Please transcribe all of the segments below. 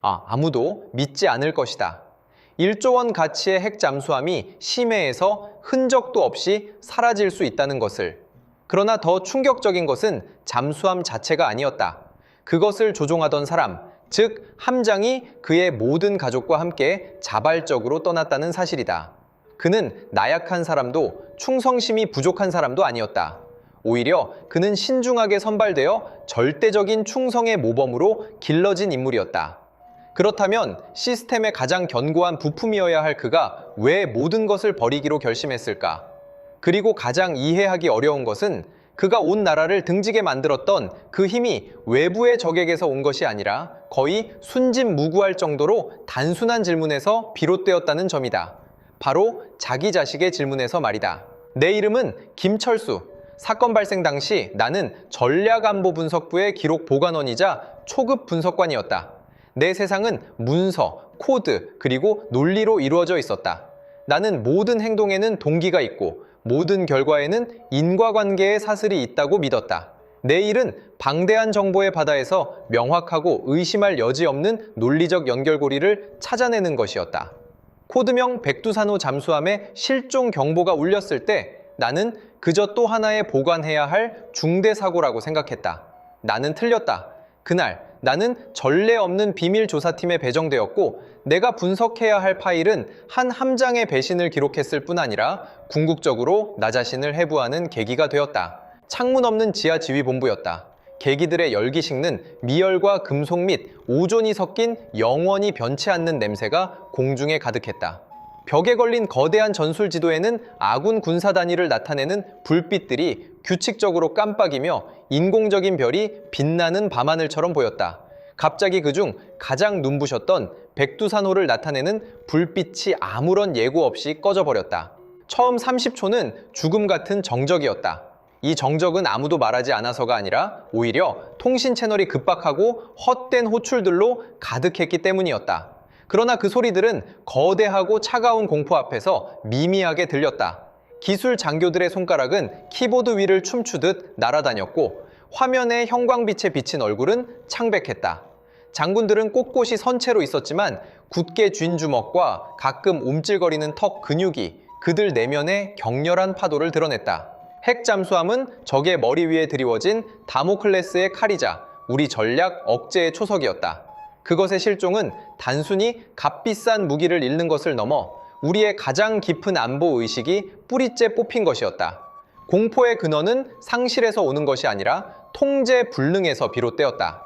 아무도 믿지 않을 것이다. 1조 원 가치의 핵 잠수함이 심해에서 흔적도 없이 사라질 수 있다는 것을. 그러나 더 충격적인 것은 잠수함 자체가 아니었다. 그것을 조종하던 사람, 즉 함장이 그의 모든 가족과 함께 자발적으로 떠났다는 사실이다. 그는 나약한 사람도 충성심이 부족한 사람도 아니었다. 오히려 그는 신중하게 선발되어 절대적인 충성의 모범으로 길러진 인물이었다. 그렇다면 시스템의 가장 견고한 부품이어야 할 그가 왜 모든 것을 버리기로 결심했을까? 그리고 가장 이해하기 어려운 것은 그가 온 나라를 등지게 만들었던 그 힘이 외부의 적에게서 온 것이 아니라 거의 순진무구할 정도로 단순한 질문에서 비롯되었다는 점이다. 바로 자기 자식의 질문에서 말이다. 내 이름은 김철수. 사건 발생 당시 나는 전략안보분석부의 기록 보관원이자 초급 분석관이었다. 내 세상은 문서, 코드, 그리고 논리로 이루어져 있었다. 나는 모든 행동에는 동기가 있고 모든 결과에는 인과관계의 사슬이 있다고 믿었다. 내 일은 방대한 정보의 바다에서 명확하고 의심할 여지 없는 논리적 연결고리를 찾아내는 것이었다. 코드명 백두산호 잠수함의 실종 경보가 울렸을 때 나는 그저 또 하나의 보관해야 할 중대 사고라고 생각했다. 나는 틀렸다. 그날 나는 전례 없는 비밀 조사팀에 배정되었고 내가 분석해야 할 파일은 한 함장의 배신을 기록했을 뿐 아니라 궁극적으로 나 자신을 해부하는 계기가 되었다. 창문 없는 지하 지휘본부였다. 계기들의 열기 식는 미열과 금속 및 오존이 섞인 영원히 변치 않는 냄새가 공중에 가득했다. 벽에 걸린 거대한 전술 지도에는 아군 군사 단위를 나타내는 불빛들이 규칙적으로 깜빡이며 인공적인 별이 빛나는 밤하늘처럼 보였다. 갑자기 그중 가장 눈부셨던 백두산호를 나타내는 불빛이 아무런 예고 없이 꺼져버렸다. 처음 30초는 죽음 같은 정적이었다. 이 정적은 아무도 말하지 않아서가 아니라 오히려 통신 채널이 급박하고 헛된 호출들로 가득했기 때문이었다. 그러나 그 소리들은 거대하고 차가운 공포 앞에서 미미하게 들렸다. 기술 장교들의 손가락은 키보드 위를 춤추듯 날아다녔고 화면에 형광빛에 비친 얼굴은 창백했다. 장군들은 꼿꼿이 선체로 있었지만 굳게 쥔 주먹과 가끔 움찔거리는 턱 근육이 그들 내면의 격렬한 파도를 드러냈다. 핵 잠수함은 적의 머리 위에 드리워진 다모클레스의 칼이자 우리 전략 억제의 초석이었다. 그것의 실종은 단순히 값비싼 무기를 잃는 것을 넘어 우리의 가장 깊은 안보 의식이 뿌리째 뽑힌 것이었다. 공포의 근원은 상실에서 오는 것이 아니라 통제 불능에서 비롯되었다.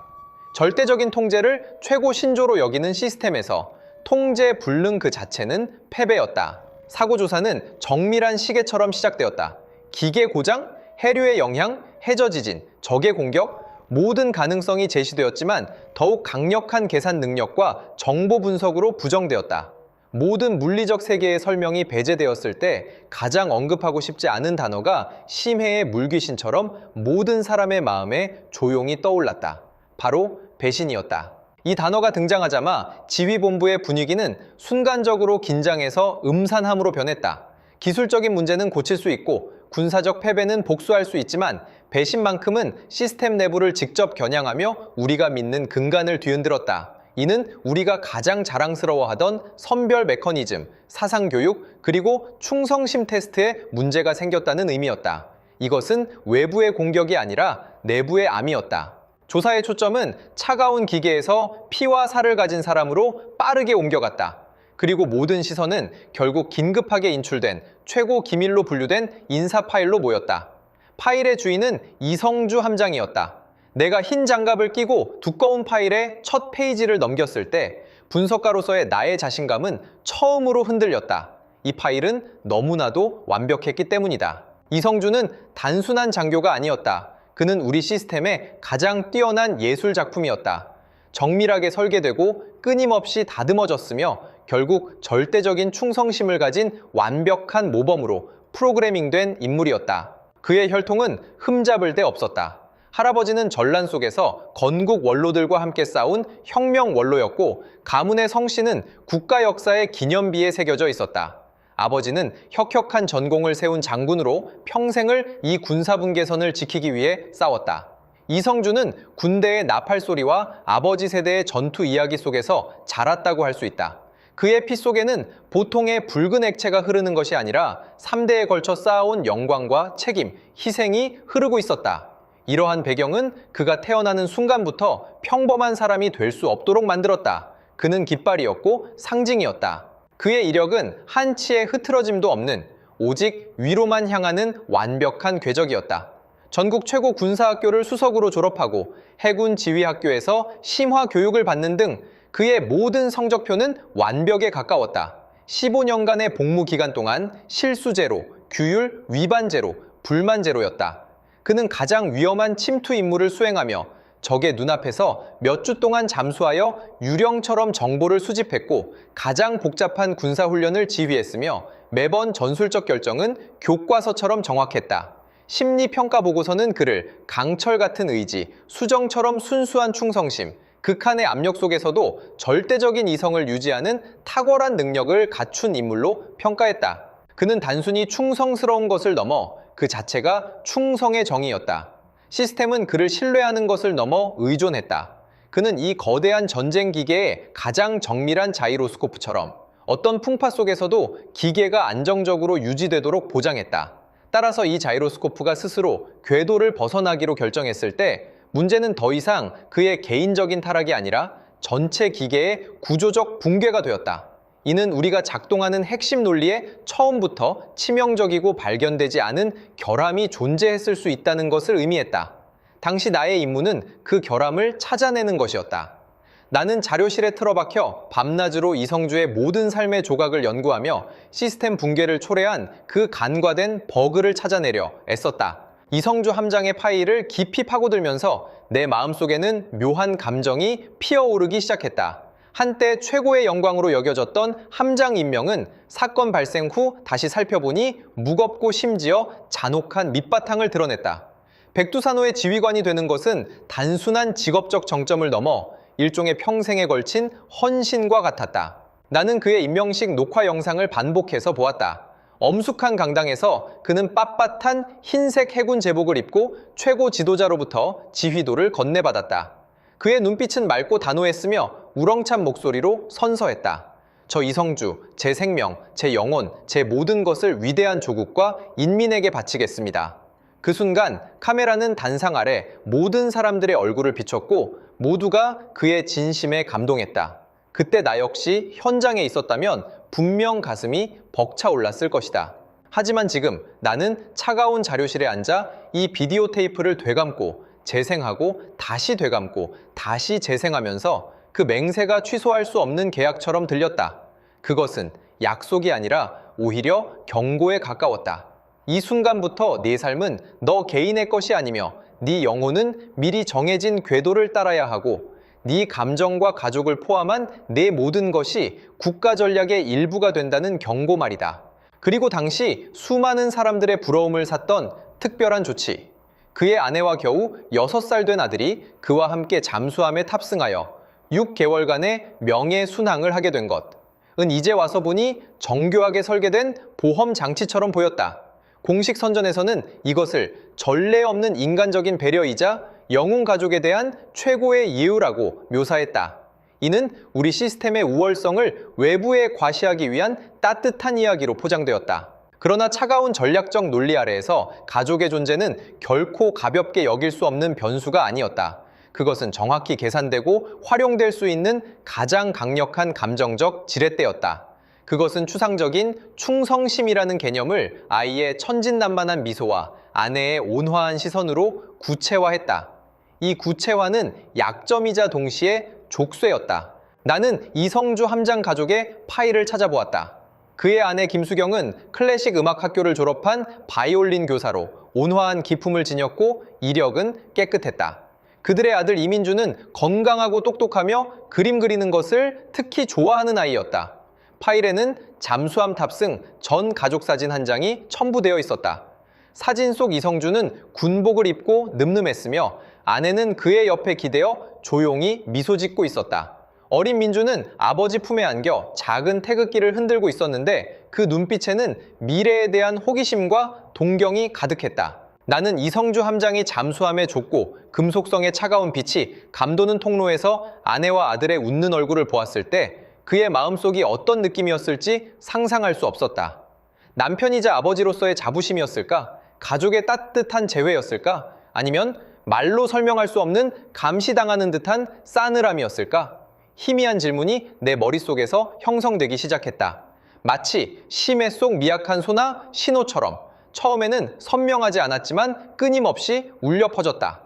절대적인 통제를 최고 신조로 여기는 시스템에서 통제 불능 그 자체는 패배였다. 사고조사는 정밀한 시계처럼 시작되었다. 기계 고장, 해류의 영향, 해저 지진, 적의 공격, 모든 가능성이 제시되었지만 더욱 강력한 계산 능력과 정보 분석으로 부정되었다. 모든 물리적 세계의 설명이 배제되었을 때 가장 언급하고 싶지 않은 단어가 심해의 물귀신처럼 모든 사람의 마음에 조용히 떠올랐다. 바로 배신이었다. 이 단어가 등장하자마 지휘본부의 분위기는 순간적으로 긴장해서 음산함으로 변했다. 기술적인 문제는 고칠 수 있고 군사적 패배는 복수할 수 있지만 배신만큼은 시스템 내부를 직접 겨냥하며 우리가 믿는 근간을 뒤흔들었다. 이는 우리가 가장 자랑스러워하던 선별 메커니즘, 사상교육, 그리고 충성심 테스트에 문제가 생겼다는 의미였다. 이것은 외부의 공격이 아니라 내부의 암이었다. 조사의 초점은 차가운 기계에서 피와 살을 가진 사람으로 빠르게 옮겨갔다. 그리고 모든 시선은 결국 긴급하게 인출된 최고 기밀로 분류된 인사 파일로 모였다. 파일의 주인은 이성주 함장이었다. 내가 흰 장갑을 끼고 두꺼운 파일의 첫 페이지를 넘겼을 때 분석가로서의 나의 자신감은 처음으로 흔들렸다. 이 파일은 너무나도 완벽했기 때문이다. 이성주는 단순한 장교가 아니었다. 그는 우리 시스템의 가장 뛰어난 예술 작품이었다. 정밀하게 설계되고 끊임없이 다듬어졌으며 결국 절대적인 충성심을 가진 완벽한 모범으로 프로그래밍된 인물이었다. 그의 혈통은 흠잡을 데 없었다. 할아버지는 전란 속에서 건국 원로들과 함께 싸운 혁명 원로였고 가문의 성씨는 국가 역사의 기념비에 새겨져 있었다. 아버지는 혁혁한 전공을 세운 장군으로 평생을 이 군사분계선을 지키기 위해 싸웠다. 이성주는 군대의 나팔 소리와 아버지 세대의 전투 이야기 속에서 자랐다고 할 수 있다. 그의 피 속에는 보통의 붉은 액체가 흐르는 것이 아니라 3대에 걸쳐 쌓아온 영광과 책임, 희생이 흐르고 있었다. 이러한 배경은 그가 태어나는 순간부터 평범한 사람이 될 수 없도록 만들었다. 그는 깃발이었고 상징이었다. 그의 이력은 한치의 흐트러짐도 없는 오직 위로만 향하는 완벽한 궤적이었다. 전국 최고 군사학교를 수석으로 졸업하고 해군 지휘학교에서 심화 교육을 받는 등 그의 모든 성적표는 완벽에 가까웠다. 15년간의 복무 기간 동안 실수 제로, 규율 위반 제로, 불만 제로였다. 그는 가장 위험한 침투 임무를 수행하며 적의 눈앞에서 몇 주 동안 잠수하여 유령처럼 정보를 수집했고 가장 복잡한 군사훈련을 지휘했으며 매번 전술적 결정은 교과서처럼 정확했다. 심리평가 보고서는 그를 강철 같은 의지, 수정처럼 순수한 충성심, 극한의 압력 속에서도 절대적인 이성을 유지하는 탁월한 능력을 갖춘 인물로 평가했다. 그는 단순히 충성스러운 것을 넘어 그 자체가 충성의 정의였다. 시스템은 그를 신뢰하는 것을 넘어 의존했다. 그는 이 거대한 전쟁 기계의 가장 정밀한 자이로스코프처럼 어떤 풍파 속에서도 기계가 안정적으로 유지되도록 보장했다. 따라서 이 자이로스코프가 스스로 궤도를 벗어나기로 결정했을 때 문제는 더 이상 그의 개인적인 타락이 아니라 전체 기계의 구조적 붕괴가 되었다. 이는 우리가 작동하는 핵심 논리에 처음부터 치명적이고 발견되지 않은 결함이 존재했을 수 있다는 것을 의미했다. 당시 나의 임무는 그 결함을 찾아내는 것이었다. 나는 자료실에 틀어박혀 밤낮으로 이성주의 모든 삶의 조각을 연구하며 시스템 붕괴를 초래한 그 간과된 버그를 찾아내려 애썼다. 이성주 함장의 파일을 깊이 파고들면서 내 마음속에는 묘한 감정이 피어오르기 시작했다. 한때 최고의 영광으로 여겨졌던 함장 임명은 사건 발생 후 다시 살펴보니 무겁고 심지어 잔혹한 밑바탕을 드러냈다. 백두산호의 지휘관이 되는 것은 단순한 직업적 정점을 넘어 일종의 평생에 걸친 헌신과 같았다. 나는 그의 임명식 녹화 영상을 반복해서 보았다. 엄숙한 강당에서 그는 빳빳한 흰색 해군 제복을 입고 최고 지도자로부터 지휘도를 건네받았다. 그의 눈빛은 맑고 단호했으며 우렁찬 목소리로 선서했다. 저 이성주, 제 생명, 제 영혼, 제 모든 것을 위대한 조국과 인민에게 바치겠습니다. 그 순간 카메라는 단상 아래 모든 사람들의 얼굴을 비췄고 모두가 그의 진심에 감동했다. 그때 나 역시 현장에 있었다면 분명 가슴이 벅차올랐을 것이다. 하지만 지금 나는 차가운 자료실에 앉아 이 비디오 테이프를 되감고 재생하고 다시 되감고 다시 재생하면서 그 맹세가 취소할 수 없는 계약처럼 들렸다. 그것은 약속이 아니라 오히려 경고에 가까웠다. 이 순간부터 네 삶은 너 개인의 것이 아니며 네 영혼은 미리 정해진 궤도를 따라야 하고 네 감정과 가족을 포함한 내 모든 것이 국가 전략의 일부가 된다는 경고 말이다. 그리고 당시 수많은 사람들의 부러움을 샀던 특별한 조치. 그의 아내와 겨우 6살 된 아들이 그와 함께 잠수함에 탑승하여 6개월간의 명예순항을 하게 된 것. 은 이제 와서 보니 정교하게 설계된 보험 장치처럼 보였다. 공식 선전에서는 이것을 전례 없는 인간적인 배려이자 영웅 가족에 대한 최고의 예우라고 묘사했다. 이는 우리 시스템의 우월성을 외부에 과시하기 위한 따뜻한 이야기로 포장되었다. 그러나 차가운 전략적 논리 아래에서 가족의 존재는 결코 가볍게 여길 수 없는 변수가 아니었다. 그것은 정확히 계산되고 활용될 수 있는 가장 강력한 감정적 지렛대였다. 그것은 추상적인 충성심이라는 개념을 아이의 천진난만한 미소와 아내의 온화한 시선으로 구체화했다. 이 구체화는 약점이자 동시에 족쇄였다. 나는 이성주 함장 가족의 파일을 찾아보았다. 그의 아내 김수경은 클래식 음악학교를 졸업한 바이올린 교사로 온화한 기품을 지녔고 이력은 깨끗했다. 그들의 아들 이민주는 건강하고 똑똑하며 그림 그리는 것을 특히 좋아하는 아이였다. 파일에는 잠수함 탑승 전 가족 사진 한 장이 첨부되어 있었다. 사진 속 이성주는 군복을 입고 늠름했으며 아내는 그의 옆에 기대어 조용히 미소 짓고 있었다. 어린 민주는 아버지 품에 안겨 작은 태극기를 흔들고 있었는데 그 눈빛에는 미래에 대한 호기심과 동경이 가득했다. 나는 이성주 함장이 잠수함에 좁고 금속성에 차가운 빛이 감도는 통로에서 아내와 아들의 웃는 얼굴을 보았을 때 그의 마음속이 어떤 느낌이었을지 상상할 수 없었다. 남편이자 아버지로서의 자부심이었을까? 가족의 따뜻한 재회였을까? 아니면 말로 설명할 수 없는 감시당하는 듯한 싸늘함이었을까? 희미한 질문이 내 머릿속에서 형성되기 시작했다. 마치 심해 속 미약한 소나 신호처럼 처음에는 선명하지 않았지만 끊임없이 울려 퍼졌다.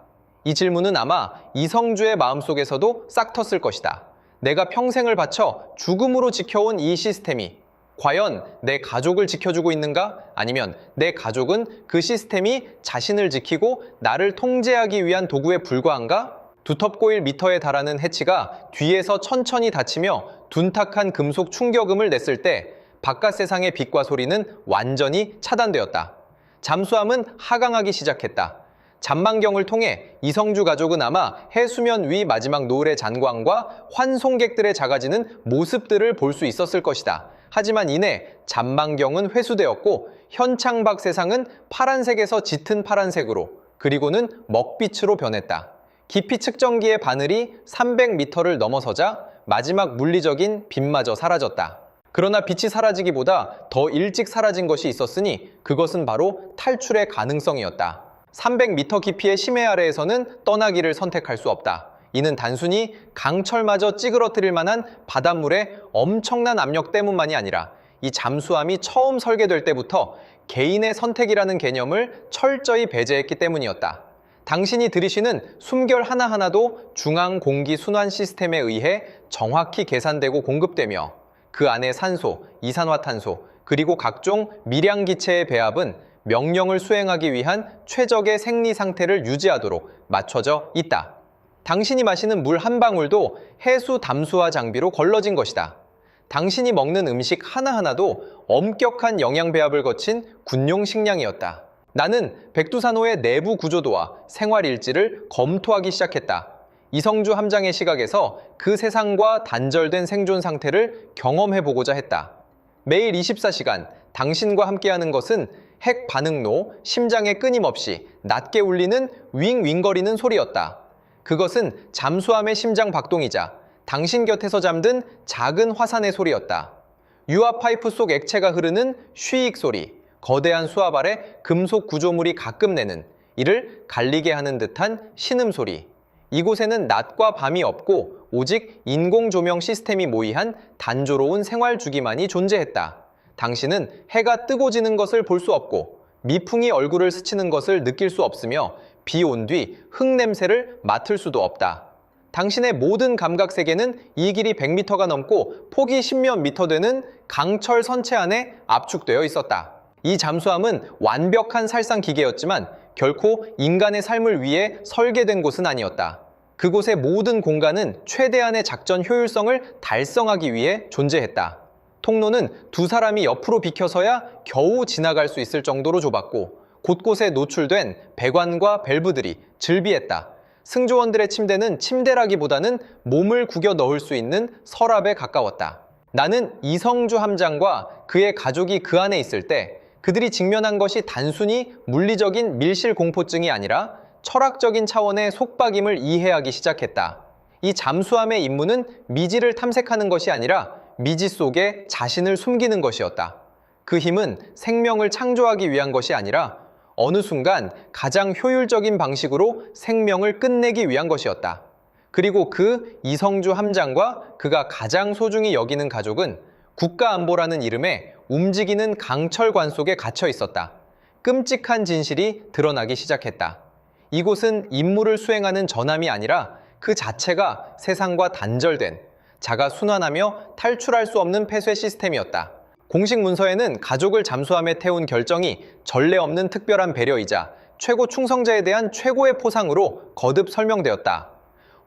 이 질문은 아마 이성주의 마음속에서도 싹 텄을 것이다. 내가 평생을 바쳐 죽음으로 지켜온 이 시스템이 과연 내 가족을 지켜주고 있는가? 아니면 내 가족은 그 시스템이 자신을 지키고 나를 통제하기 위한 도구에 불과한가? 두텁고 1m에 달하는 해치가 뒤에서 천천히 닫히며 둔탁한 금속 충격음을 냈을 때 바깥 세상의 빛과 소리는 완전히 차단되었다. 잠수함은 하강하기 시작했다. 잔망경을 통해 이성주 가족은 아마 해수면 위 마지막 노을의 잔광과 환송객들의 작아지는 모습들을 볼 수 있었을 것이다. 하지만 이내 잔망경은 회수되었고 현창 밖 세상은 파란색에서 짙은 파란색으로 그리고는 먹빛으로 변했다. 깊이 측정기의 바늘이 300m를 넘어서자 마지막 물리적인 빛마저 사라졌다. 그러나 빛이 사라지기보다 더 일찍 사라진 것이 있었으니 그것은 바로 탈출의 가능성이었다. 300m 깊이의 심해 아래에서는 떠나기를 선택할 수 없다. 이는 단순히 강철마저 찌그러뜨릴 만한 바닷물의 엄청난 압력 때문만이 아니라 이 잠수함이 처음 설계될 때부터 개인의 선택이라는 개념을 철저히 배제했기 때문이었다. 당신이 들이쉬는 숨결 하나하나도 중앙 공기 순환 시스템에 의해 정확히 계산되고 공급되며 그 안에 산소, 이산화탄소, 그리고 각종 밀양기체의 배합은 명령을 수행하기 위한 최적의 생리 상태를 유지하도록 맞춰져 있다. 당신이 마시는 물 한 방울도 해수 담수화 장비로 걸러진 것이다. 당신이 먹는 음식 하나하나도 엄격한 영양 배합을 거친 군용 식량이었다. 나는 백두산호의 내부 구조도와 생활 일지를 검토하기 시작했다. 이성주 함장의 시각에서 그 세상과 단절된 생존 상태를 경험해보고자 했다. 매일 24시간 당신과 함께하는 것은 핵 반응로, 심장에 끊임없이 낮게 울리는 윙윙거리는 소리였다. 그것은 잠수함의 심장 박동이자 당신 곁에서 잠든 작은 화산의 소리였다. 유압 파이프 속 액체가 흐르는 쉬익 소리, 거대한 수압 아래 금속 구조물이 가끔 내는 이를 갈리게 하는 듯한 신음 소리. 이곳에는 낮과 밤이 없고 오직 인공 조명 시스템이 모의한 단조로운 생활 주기만이 존재했다. 당신은 해가 뜨고 지는 것을 볼 수 없고 미풍이 얼굴을 스치는 것을 느낄 수 없으며 비 온 뒤 흙냄새를 맡을 수도 없다. 당신의 모든 감각 세계는 이 길이 100m가 넘고 폭이 10몇 미터 되는 강철 선체 안에 압축되어 있었다. 이 잠수함은 완벽한 살상 기계였지만 결코 인간의 삶을 위해 설계된 곳은 아니었다. 그곳의 모든 공간은 최대한의 작전 효율성을 달성하기 위해 존재했다. 통로는 두 사람이 옆으로 비켜서야 겨우 지나갈 수 있을 정도로 좁았고 곳곳에 노출된 배관과 밸브들이 즐비했다. 승조원들의 침대는 침대라기보다는 몸을 구겨 넣을 수 있는 서랍에 가까웠다. 나는 이성주 함장과 그의 가족이 그 안에 있을 때 그들이 직면한 것이 단순히 물리적인 밀실 공포증이 아니라 철학적인 차원의 속박임을 이해하기 시작했다. 이 잠수함의 임무는 미지를 탐색하는 것이 아니라 미지 속에 자신을 숨기는 것이었다. 그 힘은 생명을 창조하기 위한 것이 아니라 어느 순간 가장 효율적인 방식으로 생명을 끝내기 위한 것이었다. 그리고 그 이성주 함장과 그가 가장 소중히 여기는 가족은 국가안보라는 이름의 움직이는 강철관 속에 갇혀 있었다. 끔찍한 진실이 드러나기 시작했다. 이곳은 임무를 수행하는 전함이 아니라 그 자체가 세상과 단절된 자가 순환하며 탈출할 수 없는 폐쇄 시스템이었다. 공식 문서에는 가족을 잠수함에 태운 결정이 전례 없는 특별한 배려이자 최고 충성자에 대한 최고의 포상으로 거듭 설명되었다.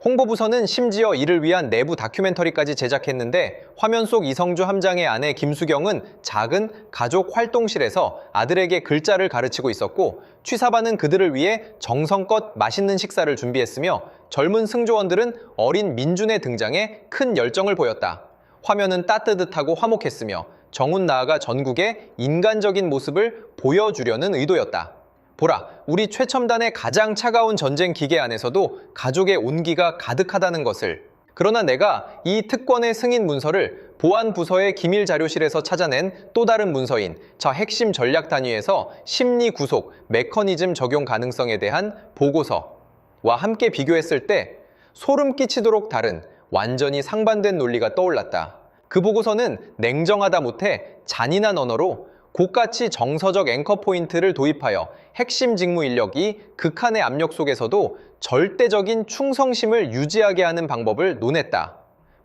홍보부서는 심지어 이를 위한 내부 다큐멘터리까지 제작했는데 화면 속 이성주 함장의 아내 김수경은 작은 가족 활동실에서 아들에게 글자를 가르치고 있었고 취사반은 그들을 위해 정성껏 맛있는 식사를 준비했으며 젊은 승조원들은 어린 민준의 등장에 큰 열정을 보였다. 화면은 따뜻하고 화목했으며 정훈 나아가 전국의 인간적인 모습을 보여주려는 의도였다. 보라, 우리 최첨단의 가장 차가운 전쟁 기계 안에서도 가족의 온기가 가득하다는 것을. 그러나 내가 이 특권의 승인 문서를 보안부서의 기밀 자료실에서 찾아낸 또 다른 문서인 저 핵심 전략 단위에서 심리 구속 메커니즘 적용 가능성에 대한 보고서와 함께 비교했을 때 소름 끼치도록 다른 완전히 상반된 논리가 떠올랐다. 그 보고서는 냉정하다 못해 잔인한 언어로 고가치 정서적 앵커 포인트를 도입하여 핵심 직무 인력이 극한의 압력 속에서도 절대적인 충성심을 유지하게 하는 방법을 논했다.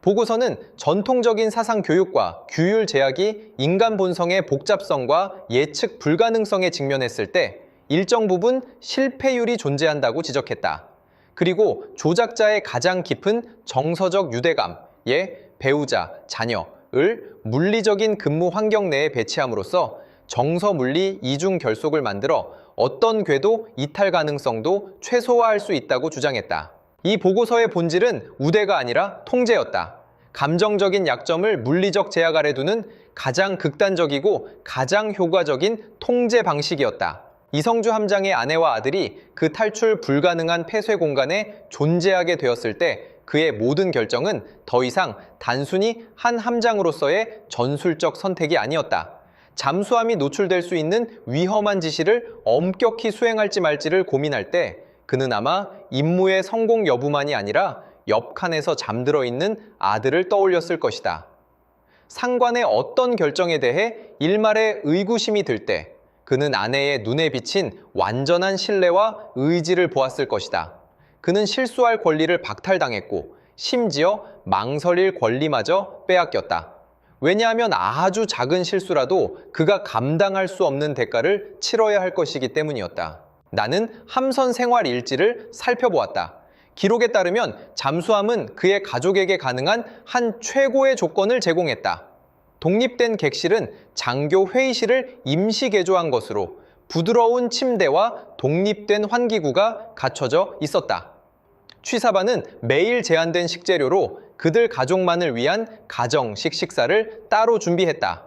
보고서는 전통적인 사상 교육과 규율 제약이 인간 본성의 복잡성과 예측 불가능성에 직면했을 때 일정 부분 실패율이 존재한다고 지적했다. 그리고 조작자의 가장 깊은 정서적 유대감에 배우자, 자녀를 물리적인 근무 환경 내에 배치함으로써 정서-물리 이중 결속을 만들어 어떤 궤도 이탈 가능성도 최소화할 수 있다고 주장했다. 이 보고서의 본질은 우대가 아니라 통제였다. 감정적인 약점을 물리적 제약 아래 두는 가장 극단적이고 가장 효과적인 통제 방식이었다. 이성주 함장의 아내와 아들이 그 탈출 불가능한 폐쇄 공간에 존재하게 되었을 때 그의 모든 결정은 더 이상 단순히 한 함장으로서의 전술적 선택이 아니었다. 잠수함이 노출될 수 있는 위험한 지시를 엄격히 수행할지 말지를 고민할 때 그는 아마 임무의 성공 여부만이 아니라 옆칸에서 잠들어 있는 아들을 떠올렸을 것이다. 상관의 어떤 결정에 대해 일말의 의구심이 들 때 그는 아내의 눈에 비친 완전한 신뢰와 의지를 보았을 것이다. 그는 실수할 권리를 박탈당했고 심지어 망설일 권리마저 빼앗겼다. 왜냐하면 아주 작은 실수라도 그가 감당할 수 없는 대가를 치러야 할 것이기 때문이었다. 나는 함선 생활 일지를 살펴보았다. 기록에 따르면 잠수함은 그의 가족에게 가능한 한 최고의 조건을 제공했다. 독립된 객실은 장교 회의실을 임시 개조한 것으로 부드러운 침대와 독립된 환기구가 갖춰져 있었다. 취사반은 매일 제한된 식재료로 그들 가족만을 위한 가정식 식사를 따로 준비했다.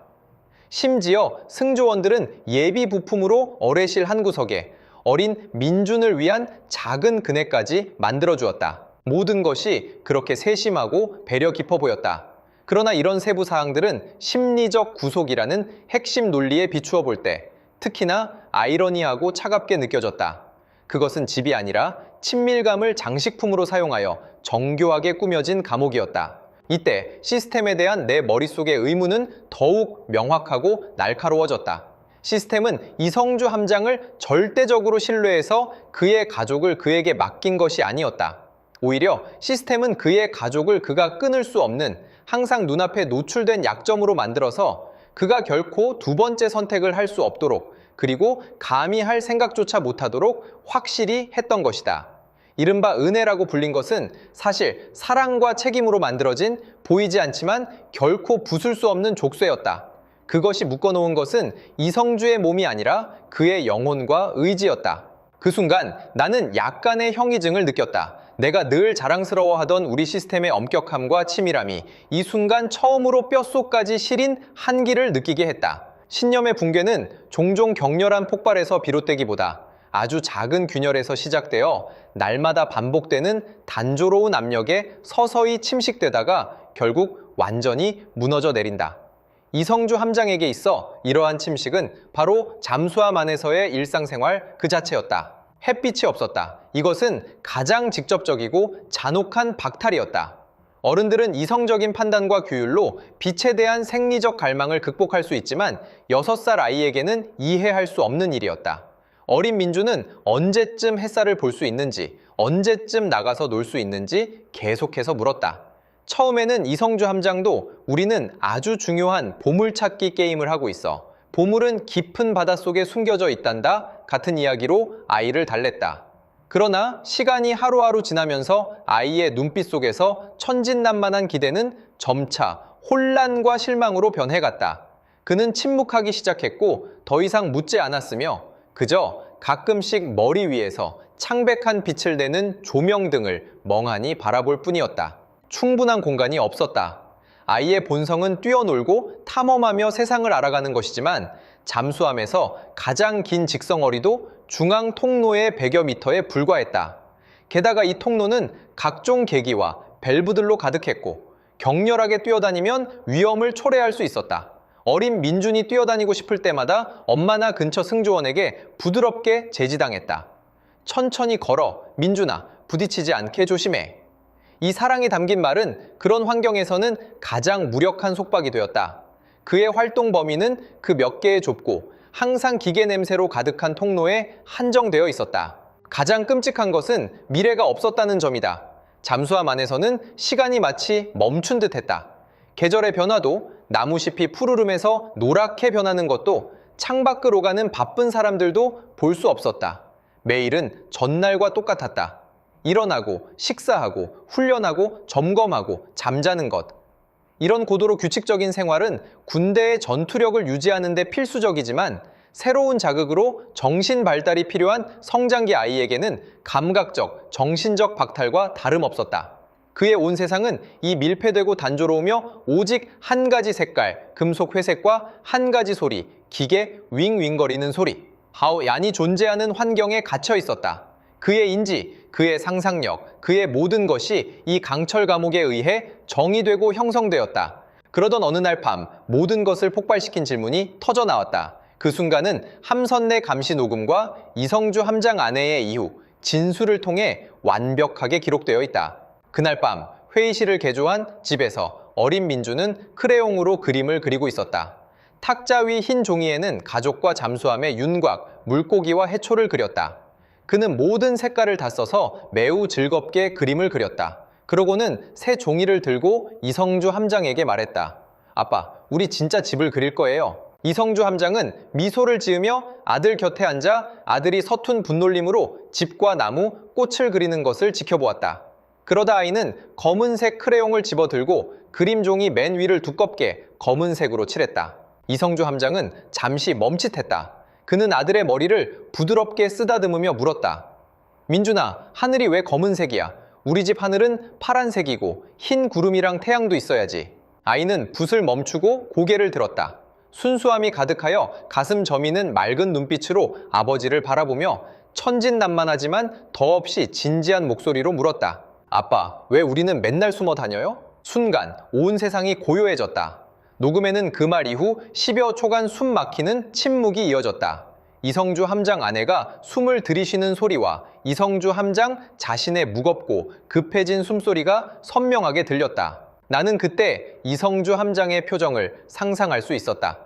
심지어 승조원들은 예비 부품으로 어뢰실 한 구석에 어린 민준을 위한 작은 그네까지 만들어주었다. 모든 것이 그렇게 세심하고 배려 깊어 보였다. 그러나 이런 세부 사항들은 심리적 구속이라는 핵심 논리에 비추어 볼 때 특히나 아이러니하고 차갑게 느껴졌다. 그것은 집이 아니라 친밀감을 장식품으로 사용하여 정교하게 꾸며진 감옥이었다. 이때 시스템에 대한 내 머릿속의 의문은 더욱 명확하고 날카로워졌다. 시스템은 이성주 함장을 절대적으로 신뢰해서 그의 가족을 그에게 맡긴 것이 아니었다. 오히려 시스템은 그의 가족을 그가 끊을 수 없는 항상 눈앞에 노출된 약점으로 만들어서 그가 결코 두 번째 선택을 할 수 없도록 그리고 감히 할 생각조차 못하도록 확실히 했던 것이다. 이른바 은혜라고 불린 것은 사실 사랑과 책임으로 만들어진 보이지 않지만 결코 부술 수 없는 족쇄였다. 그것이 묶어놓은 것은 이성주의 몸이 아니라 그의 영혼과 의지였다. 그 순간 나는 약간의 형이증을 느꼈다. 내가 늘 자랑스러워하던 우리 시스템의 엄격함과 치밀함이 이 순간 처음으로 뼛속까지 시린 한기를 느끼게 했다. 신념의 붕괴는 종종 격렬한 폭발에서 비롯되기보다 아주 작은 균열에서 시작되어 날마다 반복되는 단조로운 압력에 서서히 침식되다가 결국 완전히 무너져 내린다. 이성주 함장에게 있어 이러한 침식은 바로 잠수함 안에서의 일상생활 그 자체였다. 햇빛이 없었다. 이것은 가장 직접적이고 잔혹한 박탈이었다. 어른들은 이성적인 판단과 규율로 빛에 대한 생리적 갈망을 극복할 수 있지만 6살 아이에게는 이해할 수 없는 일이었다. 어린 민주는 언제쯤 햇살을 볼 수 있는지, 언제쯤 나가서 놀 수 있는지 계속해서 물었다. 처음에는 이성주 함장도 우리는 아주 중요한 보물찾기 게임을 하고 있어. 보물은 깊은 바닷속에 숨겨져 있단다 같은 이야기로 아이를 달랬다. 그러나 시간이 하루하루 지나면서 아이의 눈빛 속에서 천진난만한 기대는 점차 혼란과 실망으로 변해갔다. 그는 침묵하기 시작했고 더 이상 묻지 않았으며 그저 가끔씩 머리 위에서 창백한 빛을 내는 조명등을 멍하니 바라볼 뿐이었다. 충분한 공간이 없었다. 아이의 본성은 뛰어놀고 탐험하며 세상을 알아가는 것이지만 잠수함에서 가장 긴 직성어리도 중앙 통로의 100여 미터에 불과했다. 게다가 이 통로는 각종 계기와 밸브들로 가득했고 격렬하게 뛰어다니면 위험을 초래할 수 있었다. 어린 민준이 뛰어다니고 싶을 때마다 엄마나 근처 승조원에게 부드럽게 제지당했다. 천천히 걸어, 민준아, 부딪히지 않게 조심해. 이 사랑이 담긴 말은 그런 환경에서는 가장 무력한 속박이 되었다. 그의 활동 범위는 그 몇 개의 좁고 항상 기계 냄새로 가득한 통로에 한정되어 있었다. 가장 끔찍한 것은 미래가 없었다는 점이다. 잠수함 안에서는 시간이 마치 멈춘 듯했다. 계절의 변화도 나무잎이 푸르름에서 노랗게 변하는 것도 창밖을 오가는 바쁜 사람들도 볼 수 없었다. 매일은 전날과 똑같았다. 일어나고 식사하고 훈련하고 점검하고 잠자는 것. 이런 고도로 규칙적인 생활은 군대의 전투력을 유지하는 데 필수적이지만 새로운 자극으로 정신 발달이 필요한 성장기 아이에게는 감각적, 정신적 박탈과 다름없었다. 그의 온 세상은 이 밀폐되고 단조로우며 오직 한 가지 색깔, 금속 회색과 한 가지 소리, 기계 윙윙거리는 소리. 하오얀이 존재하는 환경에 갇혀 있었다. 그의 인지, 그의 상상력, 그의 모든 것이 이 강철 감옥에 의해 정의되고 형성되었다. 그러던 어느 날 밤 모든 것을 폭발시킨 질문이 터져 나왔다. 그 순간은 함선 내 감시 녹음과 이성주 함장 아내의 이후 진술을 통해 완벽하게 기록되어 있다. 그날 밤 회의실을 개조한 집에서 어린 민주는 크레용으로 그림을 그리고 있었다. 탁자 위 흰 종이에는 가족과 잠수함의 윤곽, 물고기와 해초를 그렸다. 그는 모든 색깔을 다 써서 매우 즐겁게 그림을 그렸다. 그러고는 새 종이를 들고 이성주 함장에게 말했다. 아빠, 우리 진짜 집을 그릴 거예요. 이성주 함장은 미소를 지으며 아들 곁에 앉아 아들이 서툰 분놀림으로 집과 나무, 꽃을 그리는 것을 지켜보았다. 그러다 아이는 검은색 크레용을 집어들고 그림 종이 맨 위를 두껍게 검은색으로 칠했다. 이성주 함장은 잠시 멈칫했다. 그는 아들의 머리를 부드럽게 쓰다듬으며 물었다. 민준아, 하늘이 왜 검은색이야? 우리 집 하늘은 파란색이고 흰 구름이랑 태양도 있어야지. 아이는 붓을 멈추고 고개를 들었다. 순수함이 가득하여 가슴 저미는 맑은 눈빛으로 아버지를 바라보며 천진난만하지만 더없이 진지한 목소리로 물었다. 아빠, 왜 우리는 맨날 숨어 다녀요? 순간 온 세상이 고요해졌다. 녹음에는 그 말 이후 10여 초간 숨 막히는 침묵이 이어졌다. 이성주 함장 아내가 숨을 들이쉬는 소리와 이성주 함장 자신의 무겁고 급해진 숨소리가 선명하게 들렸다. 나는 그때 이성주 함장의 표정을 상상할 수 있었다.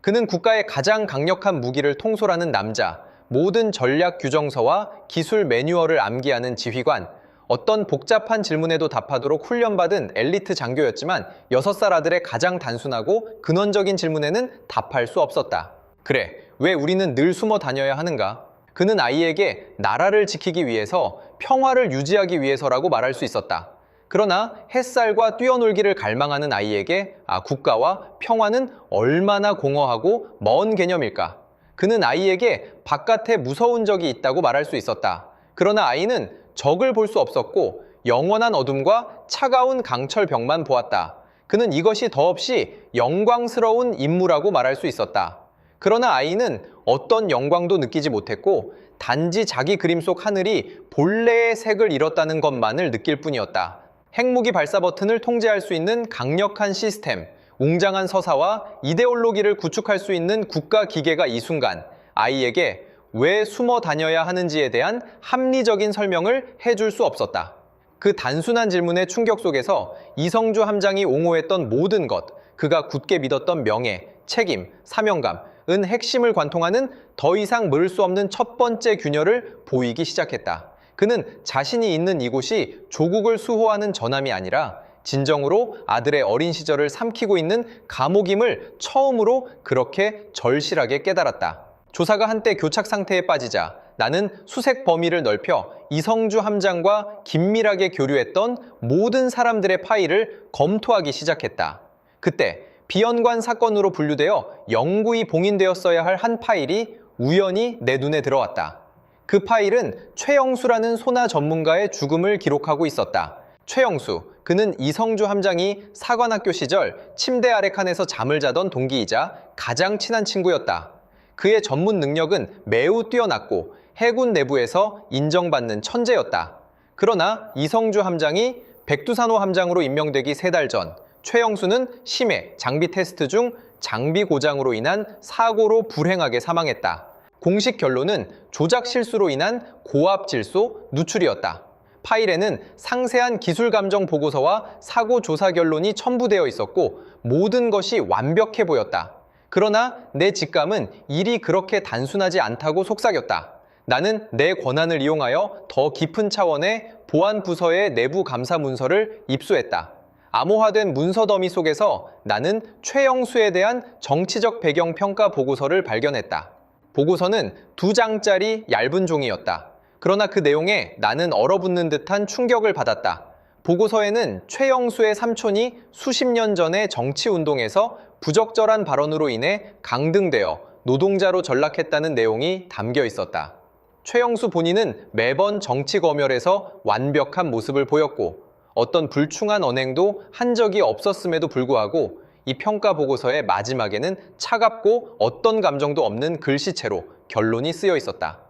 그는 국가의 가장 강력한 무기를 통솔하는 남자, 모든 전략 규정서와 기술 매뉴얼을 암기하는 지휘관, 어떤 복잡한 질문에도 답하도록 훈련받은 엘리트 장교였지만 6살 아들의 가장 단순하고 근원적인 질문에는 답할 수 없었다. 그래, 왜 우리는 늘 숨어 다녀야 하는가? 그는 아이에게 나라를 지키기 위해서, 평화를 유지하기 위해서라고 말할 수 있었다. 그러나 햇살과 뛰어놀기를 갈망하는 아이에게 국가와 평화는 얼마나 공허하고 먼 개념일까? 그는 아이에게 바깥에 무서운 적이 있다고 말할 수 있었다. 그러나 아이는 적을 볼 수 없었고 영원한 어둠과 차가운 강철벽만 보았다. 그는 이것이 더없이 영광스러운 임무라고 말할 수 있었다. 그러나 아이는 어떤 영광도 느끼지 못했고 단지 자기 그림 속 하늘이 본래의 색을 잃었다는 것만을 느낄 뿐이었다. 핵무기 발사 버튼을 통제할 수 있는 강력한 시스템, 웅장한 서사와 이데올로기를 구축할 수 있는 국가 기계가 이 순간 아이에게 왜 숨어 다녀야 하는지에 대한 합리적인 설명을 해줄 수 없었다. 그 단순한 질문의 충격 속에서 이성주 함장이 옹호했던 모든 것, 그가 굳게 믿었던 명예, 책임, 사명감은 핵심을 관통하는 더 이상 물을 수 없는 첫 번째 균열을 보이기 시작했다. 그는 자신이 있는 이곳이 조국을 수호하는 전함이 아니라 진정으로 아들의 어린 시절을 삼키고 있는 감옥임을 처음으로 그렇게 절실하게 깨달았다. 조사가 한때 교착 상태에 빠지자 나는 수색 범위를 넓혀 이성주 함장과 긴밀하게 교류했던 모든 사람들의 파일을 검토하기 시작했다. 그때 비연관 사건으로 분류되어 영구히 봉인되었어야 할 한 파일이 우연히 내 눈에 들어왔다. 그 파일은 최영수라는 소나 전문가의 죽음을 기록하고 있었다. 최영수, 그는 이성주 함장이 사관학교 시절 침대 아래 칸에서 잠을 자던 동기이자 가장 친한 친구였다. 그의 전문 능력은 매우 뛰어났고 해군 내부에서 인정받는 천재였다. 그러나 이성주 함장이 백두산호 함장으로 임명되기 3달 전, 최영수는 심해 장비 테스트 중 장비 고장으로 인한 사고로 불행하게 사망했다. 공식 결론은 조작 실수로 인한 고압 질소 누출이었다. 파일에는 상세한 기술 감정 보고서와 사고 조사 결론이 첨부되어 있었고 모든 것이 완벽해 보였다. 그러나 내 직감은 일이 그렇게 단순하지 않다고 속삭였다. 나는 내 권한을 이용하여 더 깊은 차원의 보안 부서의 내부 감사 문서를 입수했다. 암호화된 문서 더미 속에서 나는 최영수에 대한 정치적 배경 평가 보고서를 발견했다. 보고서는 2장짜리 얇은 종이였다. 그러나 그 내용에 나는 얼어붙는 듯한 충격을 받았다. 보고서에는 최영수의 삼촌이 수십 년 전의 정치운동에서 부적절한 발언으로 인해 강등되어 노동자로 전락했다는 내용이 담겨 있었다. 최영수 본인은 매번 정치 검열에서 완벽한 모습을 보였고 어떤 불충한 언행도 한 적이 없었음에도 불구하고 이 평가 보고서의 마지막에는 차갑고 어떤 감정도 없는 글씨체로 결론이 쓰여 있었다.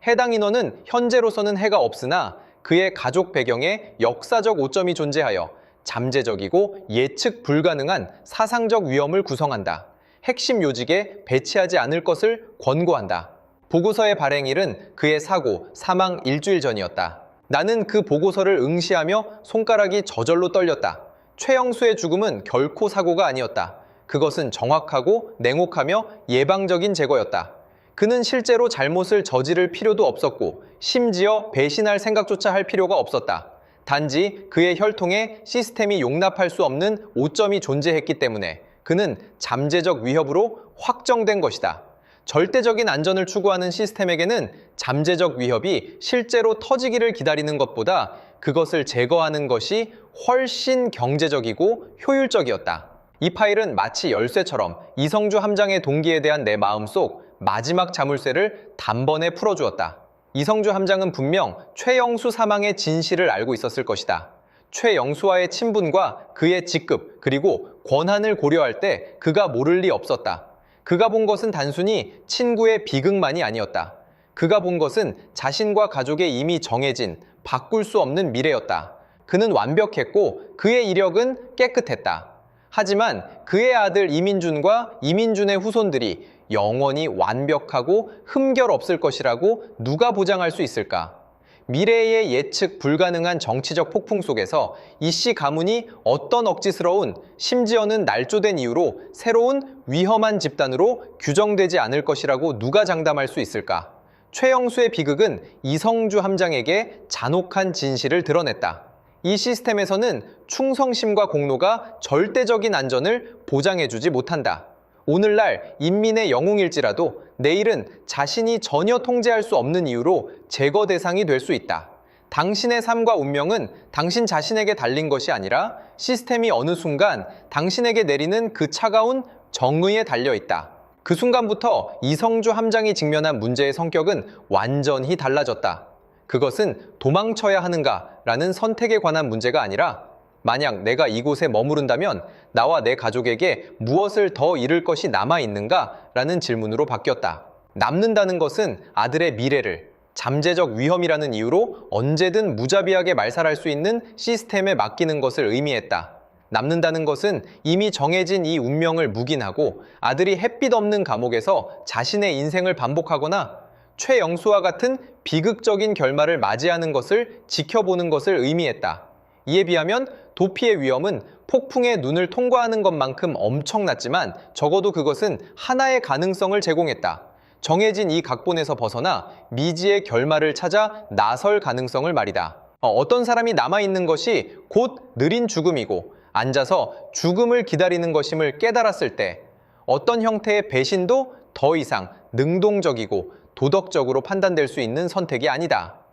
해당 인원은 현재로서는 해가 없으나 그의 가족 배경에 역사적 오점이 존재하여 잠재적이고 예측 불가능한 사상적 위험을 구성한다. 핵심 요직에 배치하지 않을 것을 권고한다. 보고서의 발행일은 그의 사고, 사망 일주일 전이었다. 나는 그 보고서를 응시하며 손가락이 저절로 떨렸다. 최영수의 죽음은 결코 사고가 아니었다. 그것은 정확하고 냉혹하며 예방적인 제거였다. 그는 실제로 잘못을 저지를 필요도 없었고 심지어 배신할 생각조차 할 필요가 없었다. 단지 그의 혈통에 시스템이 용납할 수 없는 오점이 존재했기 때문에 그는 잠재적 위협으로 확정된 것이다. 절대적인 안전을 추구하는 시스템에게는 잠재적 위협이 실제로 터지기를 기다리는 것보다 그것을 제거하는 것이 훨씬 경제적이고 효율적이었다. 이 파일은 마치 열쇠처럼 이성주 함장의 동기에 대한 내 마음속 마지막 자물쇠를 단번에 풀어주었다. 이성주 함장은 분명 최영수 사망의 진실을 알고 있었을 것이다. 최영수와의 친분과 그의 직급 그리고 권한을 고려할 때 그가 모를 리 없었다. 그가 본 것은 단순히 친구의 비극만이 아니었다. 그가 본 것은 자신과 가족의 이미 정해진 바꿀 수 없는 미래였다. 그는 완벽했고 그의 이력은 깨끗했다. 하지만 그의 아들 이민준과 이민준의 후손들이 영원히 완벽하고 흠결 없을 것이라고 누가 보장할 수 있을까? 미래의 예측 불가능한 정치적 폭풍 속에서 이씨 가문이 어떤 억지스러운, 심지어는 날조된 이유로 새로운 위험한 집단으로 규정되지 않을 것이라고 누가 장담할 수 있을까? 최영수의 비극은 이성주 함장에게 잔혹한 진실을 드러냈다. 이 시스템에서는 충성심과 공로가 절대적인 안전을 보장해주지 못한다. 오늘날 인민의 영웅일지라도 내일은 자신이 전혀 통제할 수 없는 이유로 제거 대상이 될 수 있다. 당신의 삶과 운명은 당신 자신에게 달린 것이 아니라 시스템이 어느 순간 당신에게 내리는 그 차가운 정의에 달려 있다. 그 순간부터 이성주 함장이 직면한 문제의 성격은 완전히 달라졌다. 그것은 도망쳐야 하는가라는 선택에 관한 문제가 아니라 만약 내가 이곳에 머무른다면 나와 내 가족에게 무엇을 더 잃을 것이 남아있는가라는 질문으로 바뀌었다. 남는다는 것은 아들의 미래를 잠재적 위험이라는 이유로 언제든 무자비하게 말살할 수 있는 시스템에 맡기는 것을 의미했다. 남는다는 것은 이미 정해진 이 운명을 묵인하고 아들이 햇빛 없는 감옥에서 자신의 인생을 반복하거나 최영수와 같은 비극적인 결말을 맞이하는 것을 지켜보는 것을 의미했다. 이에 비하면 도피의 위험은 폭풍의 눈을 통과하는 것만큼 엄청났지만 적어도 그것은 하나의 가능성을 제공했다. 정해진 이 각본에서 벗어나 미지의 결말을 찾아 나설 가능성을 말이다. 어떤 사람이 남아있는 것이 곧 느린 죽음이고 앉아서 죽음을 기다리는 것임을 깨달았을 때 어떤 형태의 배신도 더 이상 능동적이고 도덕적으로 판단될 수 있는 선택이 아니다.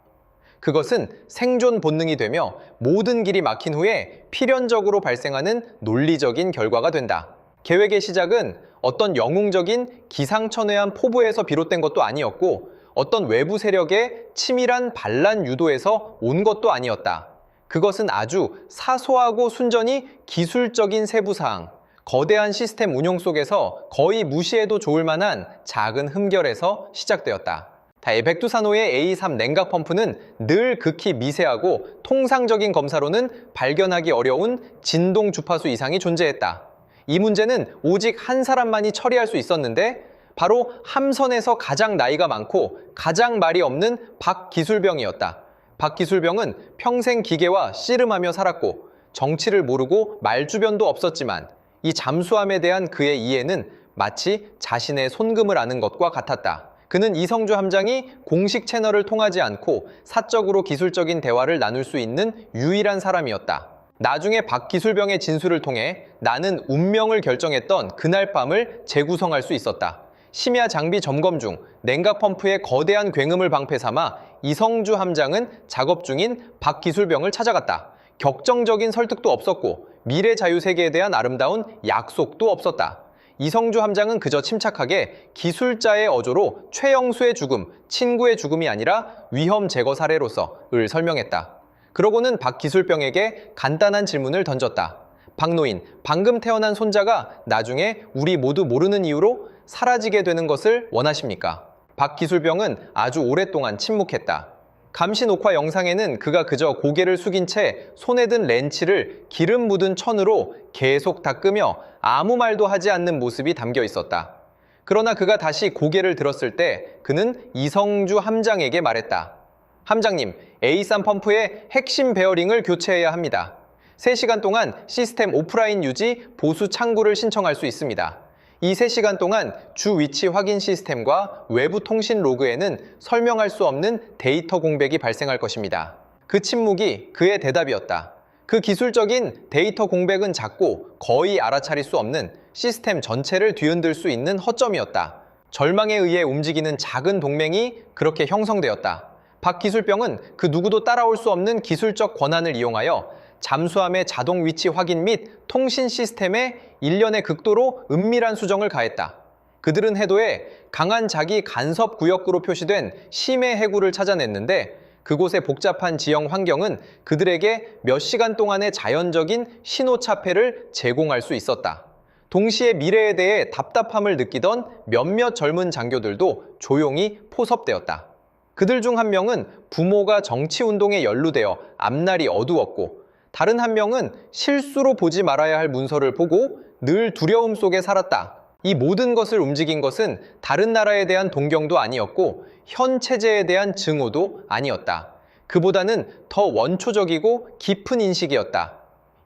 그것은 생존 본능이 되며 모든 길이 막힌 후에 필연적으로 발생하는 논리적인 결과가 된다. 계획의 시작은 어떤 영웅적인 기상천외한 포부에서 비롯된 것도 아니었고 어떤 외부 세력의 치밀한 반란 유도에서 온 것도 아니었다. 그것은 아주 사소하고 순전히 기술적인 세부사항, 거대한 시스템 운용 속에서 거의 무시해도 좋을 만한 작은 흠결에서 시작되었다. 백두산호의 A3 냉각 펌프는 늘 극히 미세하고 통상적인 검사로는 발견하기 어려운 진동 주파수 이상이 존재했다. 이 문제는 오직 한 사람만이 처리할 수 있었는데 바로 함선에서 가장 나이가 많고 가장 말이 없는 박기술병이었다. 박기술병은 평생 기계와 씨름하며 살았고 정치를 모르고 말주변도 없었지만 이 잠수함에 대한 그의 이해는 마치 자신의 손금을 아는 것과 같았다. 그는 이성주 함장이 공식 채널을 통하지 않고 사적으로 기술적인 대화를 나눌 수 있는 유일한 사람이었다. 나중에 박기술병의 진술을 통해 나는 운명을 결정했던 그날 밤을 재구성할 수 있었다. 심야 장비 점검 중 냉각 펌프의 거대한 굉음을 방패 삼아 이성주 함장은 작업 중인 박기술병을 찾아갔다. 격정적인 설득도 없었고 미래 자유세계에 대한 아름다운 약속도 없었다. 이성주 함장은 그저 침착하게 기술자의 어조로 최영수의 죽음, 친구의 죽음이 아니라 위험 제거 사례로서 을 설명했다. 그러고는 박기술병에게 간단한 질문을 던졌다. 박노인, 방금 태어난 손자가 나중에 우리 모두 모르는 이유로 사라지게 되는 것을 원하십니까? 박기술병은 아주 오랫동안 침묵했다. 감시 녹화 영상에는 그가 그저 고개를 숙인 채 손에 든 렌치를 기름 묻은 천으로 계속 닦으며 아무 말도 하지 않는 모습이 담겨 있었다. 그러나 그가 다시 고개를 들었을 때 그는 이성주 함장에게 말했다. 함장님, A3 펌프의 핵심 베어링을 교체해야 합니다. 3시간 동안 시스템 오프라인 유지 보수 창구를 신청할 수 있습니다. 이 3시간 동안 주 위치 확인 시스템과 외부 통신 로그에는 설명할 수 없는 데이터 공백이 발생할 것입니다. 그 침묵이 그의 대답이었다. 그 기술적인 데이터 공백은 작고 거의 알아차릴 수 없는 시스템 전체를 뒤흔들 수 있는 허점이었다. 절망에 의해 움직이는 작은 동맹이 그렇게 형성되었다. 박기술병은 그 누구도 따라올 수 없는 기술적 권한을 이용하여 잠수함의 자동 위치 확인 및 통신 시스템에 일련의 극도로 은밀한 수정을 가했다. 그들은 해도에 강한 자기 간섭 구역으로 표시된 심해 해구를 찾아냈는데 그곳의 복잡한 지형 환경은 그들에게 몇 시간 동안의 자연적인 신호차폐를 제공할 수 있었다. 동시에 미래에 대해 답답함을 느끼던 몇몇 젊은 장교들도 조용히 포섭되었다. 그들 중 한 명은 부모가 정치운동에 연루되어 앞날이 어두웠고 다른 한 명은 실수로 보지 말아야 할 문서를 보고 늘 두려움 속에 살았다. 이 모든 것을 움직인 것은 다른 나라에 대한 동경도 아니었고 현 체제에 대한 증오도 아니었다. 그보다는 더 원초적이고 깊은 인식이었다.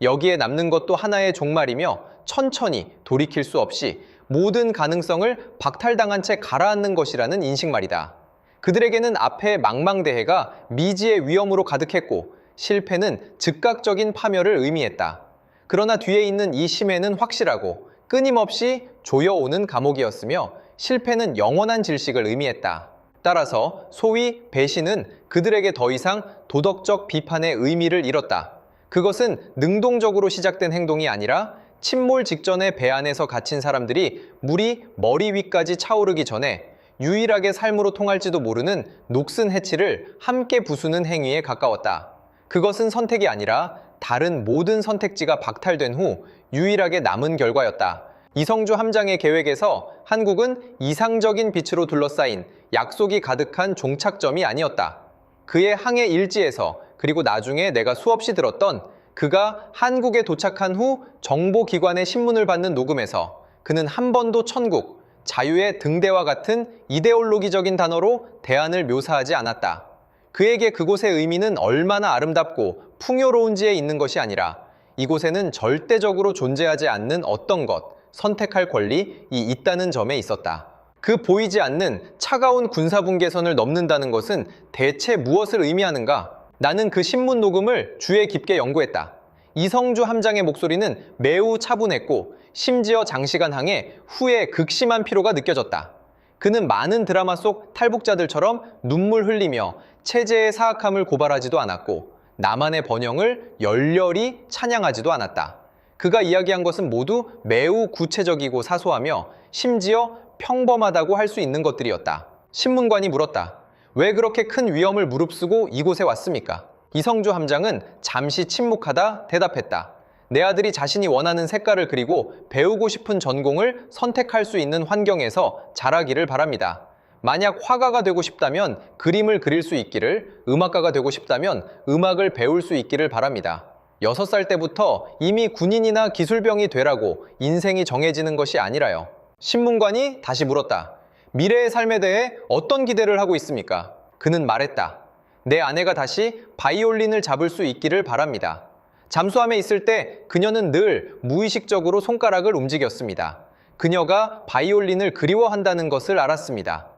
여기에 남는 것도 하나의 종말이며 천천히 돌이킬 수 없이 모든 가능성을 박탈당한 채 가라앉는 것이라는 인식 말이다. 그들에게는 앞에 망망대해가 미지의 위험으로 가득했고 실패는 즉각적인 파멸을 의미했다. 그러나 뒤에 있는 이 심해는 확실하고 끊임없이 조여오는 감옥이었으며 실패는 영원한 질식을 의미했다. 따라서 소위 배신은 그들에게 더 이상 도덕적 비판의 의미를 잃었다. 그것은 능동적으로 시작된 행동이 아니라 침몰 직전에 배 안에서 갇힌 사람들이 물이 머리 위까지 차오르기 전에 유일하게 삶으로 통할지도 모르는 녹슨 해치를 함께 부수는 행위에 가까웠다. 그것은 선택이 아니라 다른 모든 선택지가 박탈된 후 유일하게 남은 결과였다. 이성주 함장의 계획에서 한국은 이상적인 빛으로 둘러싸인 약속이 가득한 종착점이 아니었다. 그의 항해 일지에서 그리고 나중에 내가 수없이 들었던 그가 한국에 도착한 후 정보기관의 신문을 받는 녹음에서 그는 한 번도 천국, 자유의 등대와 같은 이데올로기적인 단어로 대안을 묘사하지 않았다. 그에게 그곳의 의미는 얼마나 아름답고 풍요로운지에 있는 것이 아니라 이곳에는 절대적으로 존재하지 않는 어떤 것, 선택할 권리이 있다는 점에 있었다. 그 보이지 않는 차가운 군사분계선을 넘는다는 것은 대체 무엇을 의미하는가? 나는 그 신문 녹음을 주의 깊게 연구했다. 이성주 함장의 목소리는 매우 차분했고 심지어 장시간 항해 후에 극심한 피로가 느껴졌다. 그는 많은 드라마 속 탈북자들처럼 눈물 흘리며 체제의 사악함을 고발하지도 않았고 나만의 번영을 열렬히 찬양하지도 않았다. 그가 이야기한 것은 모두 매우 구체적이고 사소하며 심지어 평범하다고 할 수 있는 것들이었다. 신문관이 물었다. 왜 그렇게 큰 위험을 무릅쓰고 이곳에 왔습니까? 이성주 함장은 잠시 침묵하다 대답했다. 내 아들이 자신이 원하는 색깔을 그리고 배우고 싶은 전공을 선택할 수 있는 환경에서 자라기를 바랍니다. 만약 화가가 되고 싶다면 그림을 그릴 수 있기를, 음악가가 되고 싶다면 음악을 배울 수 있기를 바랍니다. 6살 때부터 이미 군인이나 기술병이 되라고 인생이 정해지는 것이 아니라요. 신문관이 다시 물었다. 미래의 삶에 대해 어떤 기대를 하고 있습니까? 그는 말했다. 내 아내가 다시 바이올린을 잡을 수 있기를 바랍니다. 잠수함에 있을 때 그녀는 늘 무의식적으로 손가락을 움직였습니다. 그녀가 바이올린을 그리워한다는 것을 알았습니다.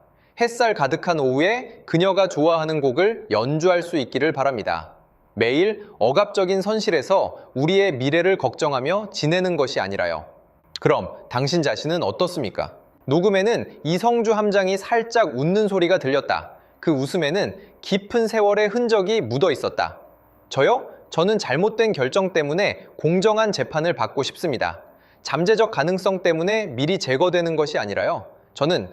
햇살 가득한 오후에 그녀가 좋아하는 곡을 연주할 수 있기를 바랍니다. 매일 억압적인 선실에서 우리의 미래를 걱정하며 지내는 것이 아니라요. 그럼 당신 자신은 어떻습니까? 녹음에는 이성주 함장이 살짝 웃는 소리가 들렸다. 그 웃음에는 깊은 세월의 흔적이 묻어 있었다. 저요? 저는 잘못된 결정 때문에 공정한 재판을 받고 싶습니다. 잠재적 가능성 때문에 미리 제거되는 것이 아니라요. 저는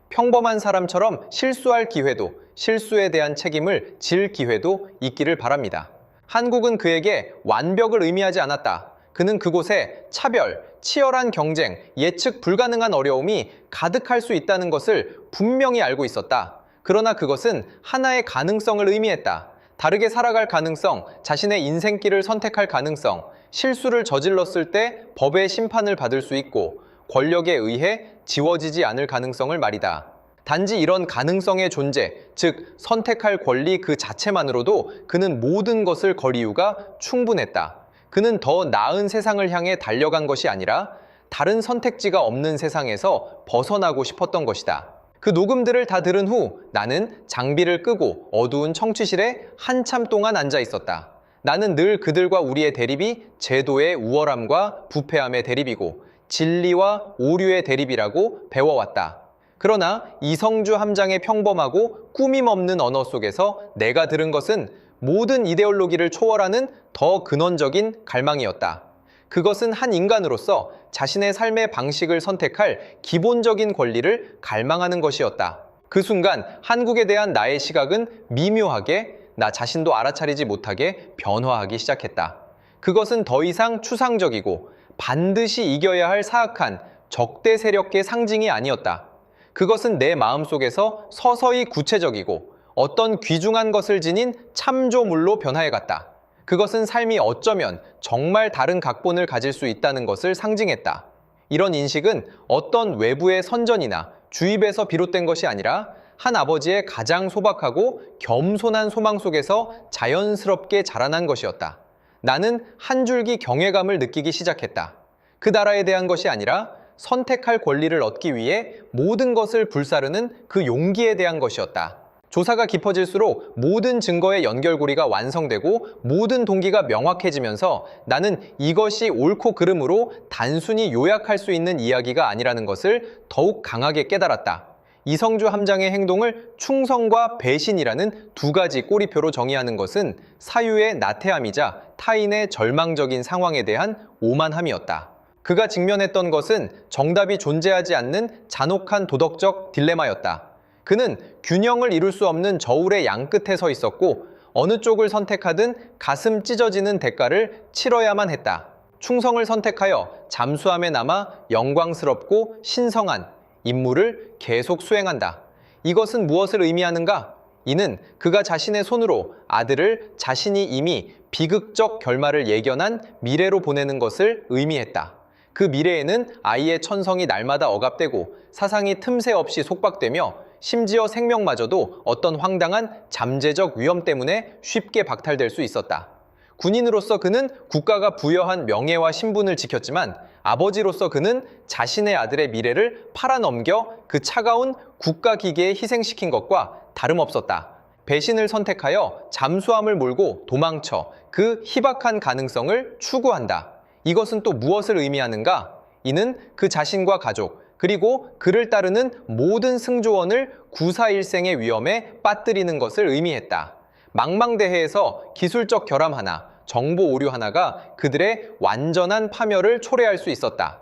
평범한 사람처럼 실수할 기회도, 실수에 대한 책임을 질 기회도 있기를 바랍니다. 한국은 그에게 완벽을 의미하지 않았다. 그는 그곳에 차별, 치열한 경쟁, 예측 불가능한 어려움이 가득할 수 있다는 것을 분명히 알고 있었다. 그러나 그것은 하나의 가능성을 의미했다. 다르게 살아갈 가능성, 자신의 인생길을 선택할 가능성, 실수를 저질렀을 때 법의 심판을 받을 수 있고 권력에 의해 지워지지 않을 가능성을 말이다. 단지 이런 가능성의 존재, 즉 선택할 권리 그 자체만으로도 그는 모든 것을 걸 이유가 충분했다. 그는 더 나은 세상을 향해 달려간 것이 아니라 다른 선택지가 없는 세상에서 벗어나고 싶었던 것이다. 그 녹음들을 다 들은 후 나는 장비를 끄고 어두운 청취실에 한참 동안 앉아 있었다. 나는 늘 그들과 우리의 대립이 제도의 우월함과 부패함의 대립이고 진리와 오류의 대립이라고 배워왔다. 그러나 이성주 함장의 평범하고 꾸밈 없는 언어 속에서 내가 들은 것은 모든 이데올로기를 초월하는 더 근원적인 갈망이었다. 그것은 한 인간으로서 자신의 삶의 방식을 선택할 기본적인 권리를 갈망하는 것이었다. 그 순간 한국에 대한 나의 시각은 미묘하게, 나 자신도 알아차리지 못하게 변화하기 시작했다. 그것은 더 이상 추상적이고 반드시 이겨야 할 사악한 적대 세력의 상징이 아니었다. 그것은 내 마음속에서 서서히 구체적이고 어떤 귀중한 것을 지닌 참조물로 변화해갔다. 그것은 삶이 어쩌면 정말 다른 각본을 가질 수 있다는 것을 상징했다. 이런 인식은 어떤 외부의 선전이나 주입에서 비롯된 것이 아니라 한 아버지의 가장 소박하고 겸손한 소망 속에서 자연스럽게 자라난 것이었다. 나는 한 줄기 경외감을 느끼기 시작했다. 그 나라에 대한 것이 아니라 선택할 권리를 얻기 위해 모든 것을 불사르는 그 용기에 대한 것이었다. 조사가 깊어질수록 모든 증거의 연결고리가 완성되고 모든 동기가 명확해지면서 나는 이것이 옳고 그름으로 단순히 요약할 수 있는 이야기가 아니라는 것을 더욱 강하게 깨달았다. 이성주 함장의 행동을 충성과 배신이라는 두 가지 꼬리표로 정의하는 것은 사유의 나태함이자 타인의 절망적인 상황에 대한 오만함이었다. 그가 직면했던 것은 정답이 존재하지 않는 잔혹한 도덕적 딜레마였다. 그는 균형을 이룰 수 없는 저울의 양끝에 서 있었고 어느 쪽을 선택하든 가슴 찢어지는 대가를 치러야만 했다. 충성을 선택하여 잠수함에 남아 영광스럽고 신성한 임무를 계속 수행한다. 이것은 무엇을 의미하는가? 이는 그가 자신의 손으로 아들을 자신이 이미 비극적 결말을 예견한 미래로 보내는 것을 의미했다. 그 미래에는 아이의 천성이 날마다 억압되고 사상이 틈새 없이 속박되며 심지어 생명마저도 어떤 황당한 잠재적 위험 때문에 쉽게 박탈될 수 있었다. 군인으로서 그는 국가가 부여한 명예와 신분을 지켰지만 아버지로서 그는 자신의 아들의 미래를 팔아넘겨 그 차가운 국가 기계에 희생시킨 것과 다름없었다. 배신을 선택하여 잠수함을 몰고 도망쳐 그 희박한 가능성을 추구한다. 이것은 또 무엇을 의미하는가? 이는 그 자신과 가족, 그리고 그를 따르는 모든 승조원을 구사일생의 위험에 빠뜨리는 것을 의미했다. 망망대해에서 기술적 결함 하나, 정보 오류 하나가 그들의 완전한 파멸을 초래할 수 있었다.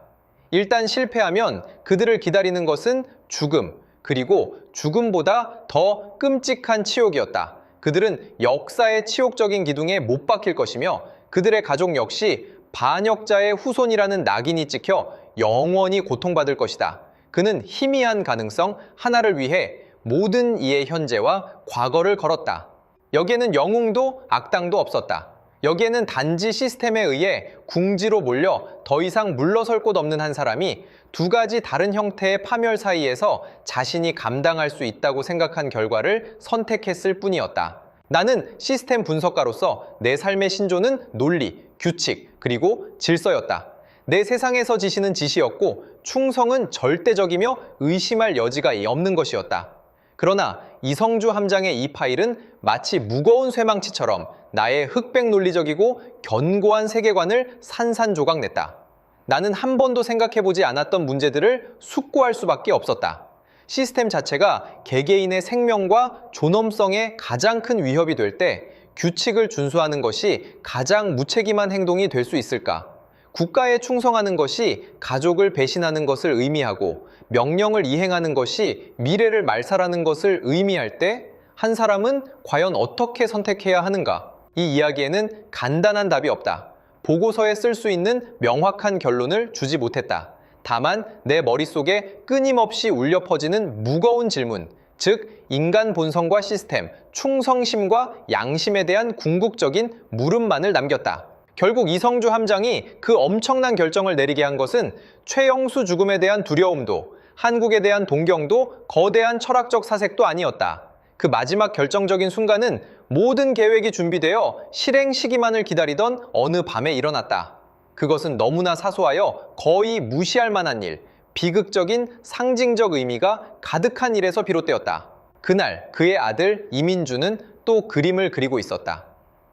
일단 실패하면 그들을 기다리는 것은 죽음, 그리고 죽음보다 더 끔찍한 치욕이었다. 그들은 역사의 치욕적인 기둥에 못 박힐 것이며 그들의 가족 역시 반역자의 후손이라는 낙인이 찍혀 영원히 고통받을 것이다. 그는 희미한 가능성 하나를 위해 모든 이의 현재와 과거를 걸었다. 여기에는 영웅도 악당도 없었다. 여기에는 단지 시스템에 의해 궁지로 몰려 더 이상 물러설 곳 없는 한 사람이 두 가지 다른 형태의 파멸 사이에서 자신이 감당할 수 있다고 생각한 결과를 선택했을 뿐이었다. 나는 시스템 분석가로서 내 삶의 신조는 논리, 규칙, 그리고 질서였다. 내 세상에서 지시는 지시였고 충성은 절대적이며 의심할 여지가 없는 것이었다. 그러나 이성주 함장의 이 파일은 마치 무거운 쇠망치처럼 나의 흑백 논리적이고 견고한 세계관을 산산조각냈다. 나는 한 번도 생각해보지 않았던 문제들을 숙고할 수밖에 없었다. 시스템 자체가 개개인의 생명과 존엄성에 가장 큰 위협이 될 때 규칙을 준수하는 것이 가장 무책임한 행동이 될 수 있을까? 국가에 충성하는 것이 가족을 배신하는 것을 의미하고 명령을 이행하는 것이 미래를 말살하는 것을 의미할 때 한 사람은 과연 어떻게 선택해야 하는가? 이 이야기에는 간단한 답이 없다. 보고서에 쓸 수 있는 명확한 결론을 주지 못했다. 다만 내 머릿속에 끊임없이 울려 퍼지는 무거운 질문, 즉 인간 본성과 시스템, 충성심과 양심에 대한 궁극적인 물음만을 남겼다. 결국 이성주 함장이 그 엄청난 결정을 내리게 한 것은 최영수 죽음에 대한 두려움도, 한국에 대한 동경도, 거대한 철학적 사색도 아니었다. 그 마지막 결정적인 순간은 모든 계획이 준비되어 실행 시기만을 기다리던 어느 밤에 일어났다. 그것은 너무나 사소하여 거의 무시할 만한 일, 비극적인 상징적 의미가 가득한 일에서 비롯되었다. 그날 그의 아들 이민주는 또 그림을 그리고 있었다.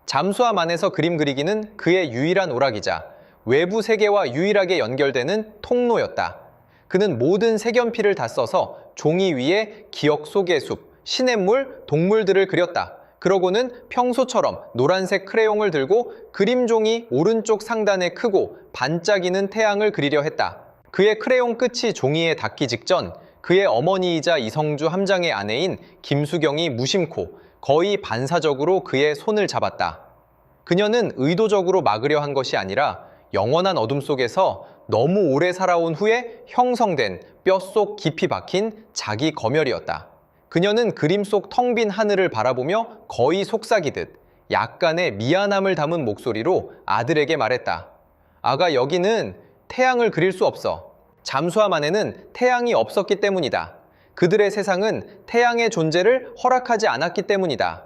잠수함 안에서 그림 그리기는 그의 유일한 오락이자 외부 세계와 유일하게 연결되는 통로였다. 그는 모든 색연필을 다 써서 종이 위에 기억 속의 숲, 시냇물, 동물들을 그렸다. 그러고는 평소처럼 노란색 크레용을 들고 그림 종이 오른쪽 상단에 크고 반짝이는 태양을 그리려 했다. 그의 크레용 끝이 종이에 닿기 직전 그의 어머니이자 이성주 함장의 아내인 김수경이 무심코 거의 반사적으로 그의 손을 잡았다. 그녀는 의도적으로 막으려 한 것이 아니라 영원한 어둠 속에서 너무 오래 살아온 후에 형성된 뼛속 깊이 박힌 자기 검열이었다. 그녀는 그림 속 텅 빈 하늘을 바라보며 거의 속삭이듯 약간의 미안함을 담은 목소리로 아들에게 말했다. 아가, 여기는 태양을 그릴 수 없어. 잠수함 안에는 태양이 없었기 때문이다. 그들의 세상은 태양의 존재를 허락하지 않았기 때문이다.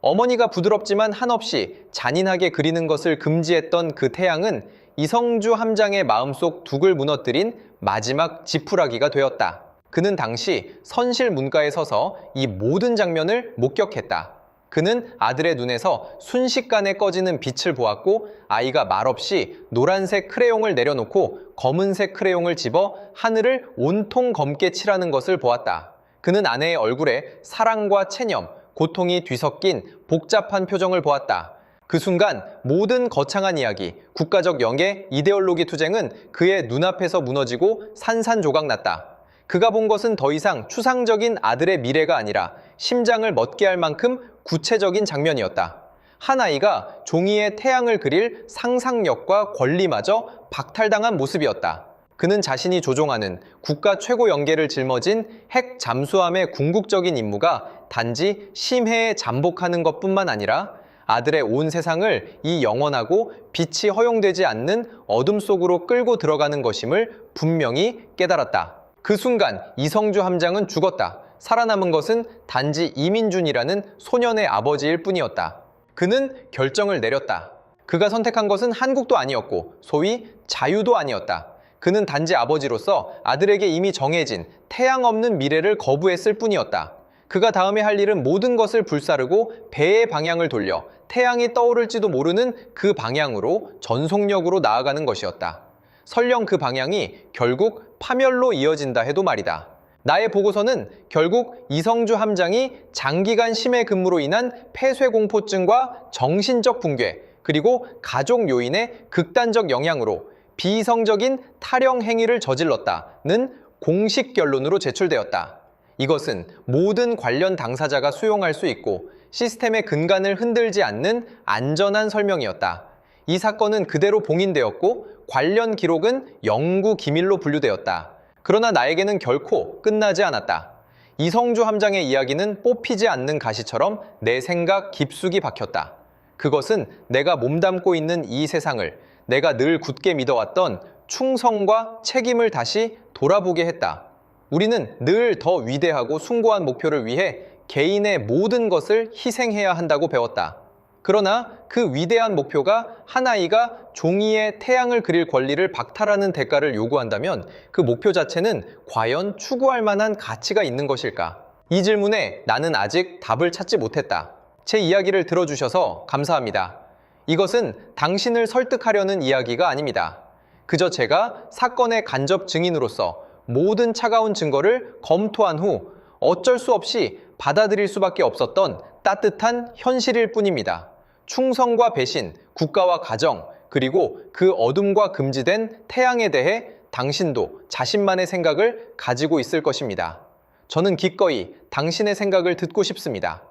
어머니가 부드럽지만 한없이 잔인하게 그리는 것을 금지했던 그 태양은 이성주 함장의 마음속 둑을 무너뜨린 마지막 지푸라기가 되었다. 그는 당시 선실 문가에 서서 이 모든 장면을 목격했다. 그는 아들의 눈에서 순식간에 꺼지는 빛을 보았고 아이가 말없이 노란색 크레용을 내려놓고 검은색 크레용을 집어 하늘을 온통 검게 칠하는 것을 보았다. 그는 아내의 얼굴에 사랑과 체념, 고통이 뒤섞인 복잡한 표정을 보았다. 그 순간 모든 거창한 이야기, 국가적 영예, 이데올로기 투쟁은 그의 눈앞에서 무너지고 산산조각났다. 그가 본 것은 더 이상 추상적인 아들의 미래가 아니라 심장을 멎게 할 만큼 구체적인 장면이었다. 한 아이가 종이에 태양을 그릴 상상력과 권리마저 박탈당한 모습이었다. 그는 자신이 조종하는 국가 최고 영계를 짊어진 핵 잠수함의 궁극적인 임무가 단지 심해에 잠복하는 것뿐만 아니라 아들의 온 세상을 이 영원하고 빛이 허용되지 않는 어둠 속으로 끌고 들어가는 것임을 분명히 깨달았다. 그 순간 이성주 함장은 죽었다. 살아남은 것은 단지 이민준이라는 소년의 아버지일 뿐이었다. 그는 결정을 내렸다. 그가 선택한 것은 한국도 아니었고 소위 자유도 아니었다. 그는 단지 아버지로서 아들에게 이미 정해진 태양 없는 미래를 거부했을 뿐이었다. 그가 다음에 할 일은 모든 것을 불사르고 배의 방향을 돌려 태양이 떠오를지도 모르는 그 방향으로 전속력으로 나아가는 것이었다. 설령 그 방향이 결국 파멸로 이어진다 해도 말이다. 나의 보고서는 결국 이성주 함장이 장기간 심해 근무로 인한 폐쇄공포증과 정신적 붕괴, 그리고 가족 요인의 극단적 영향으로 비이성적인 탈영 행위를 저질렀다는 공식 결론으로 제출되었다. 이것은 모든 관련 당사자가 수용할 수 있고 시스템의 근간을 흔들지 않는 안전한 설명이었다. 이 사건은 그대로 봉인되었고 관련 기록은 영구 기밀로 분류되었다. 그러나 나에게는 결코 끝나지 않았다. 이성주 함장의 이야기는 뽑히지 않는 가시처럼 내 생각 깊숙이 박혔다. 그것은 내가 몸담고 있는 이 세상을, 내가 늘 굳게 믿어왔던 충성과 책임을 다시 돌아보게 했다. 우리는 늘 더 위대하고 숭고한 목표를 위해 개인의 모든 것을 희생해야 한다고 배웠다. 그러나 그 위대한 목표가 한 아이가 종이에 태양을 그릴 권리를 박탈하는 대가를 요구한다면 그 목표 자체는 과연 추구할 만한 가치가 있는 것일까? 이 질문에 나는 아직 답을 찾지 못했다. 제 이야기를 들어주셔서 감사합니다. 이것은 당신을 설득하려는 이야기가 아닙니다. 그저 제가 사건의 간접 증인으로서 모든 차가운 증거를 검토한 후 어쩔 수 없이 받아들일 수밖에 없었던 따뜻한 현실일 뿐입니다. 충성과 배신, 국가와 가정, 그리고 그 어둠과 금지된 태양에 대해 당신도 자신만의 생각을 가지고 있을 것입니다. 저는 기꺼이 당신의 생각을 듣고 싶습니다.